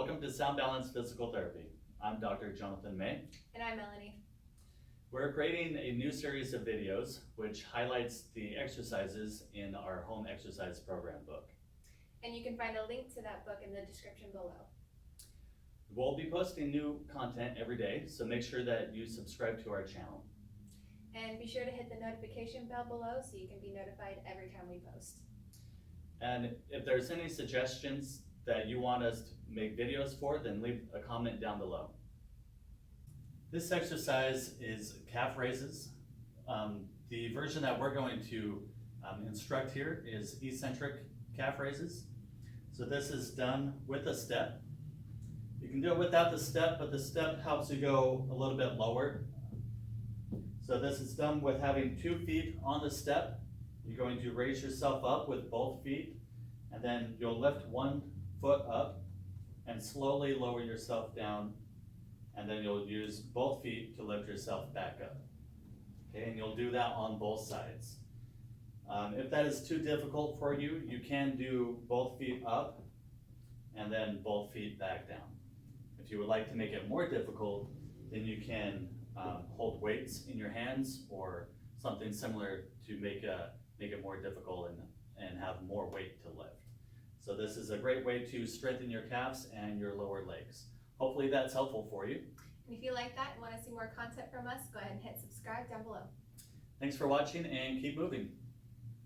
Welcome to Sound Balance Physical Therapy. I'm Dr. Jonathon May. And I'm Melanie. We're creating a new series of videos which highlights the exercises in our home exercise program book. And you can find a link to that book in the description below. We'll be posting new content every day, so make sure that you subscribe to our channel. And be sure to hit the notification bell below so you can be notified every time we post. And if there's any suggestions that you want us to make videos for, then leave a comment down below. This exercise is calf raises. The version that we're going to instruct here is eccentric calf raises. So this is done with a step. You can do it without the step, but the step helps you go a little bit lower. So this is done with having 2 feet on the step. You're going to raise yourself up with both feet, and then you'll lift 1 foot up and slowly lower yourself down, and then you'll use both feet to lift yourself back up. Okay, and you'll do that on both sides. If that is too difficult for you, you can do both feet up and then both feet back down. If you would like to make it more difficult, then you can hold weights in your hands or something similar to make it more difficult and have more weight to lift. So this is a great way to strengthen your calves and your lower legs. Hopefully that's helpful for you. And if you like that and want to see more content from us, go ahead and hit subscribe down below. Thanks for watching and keep moving.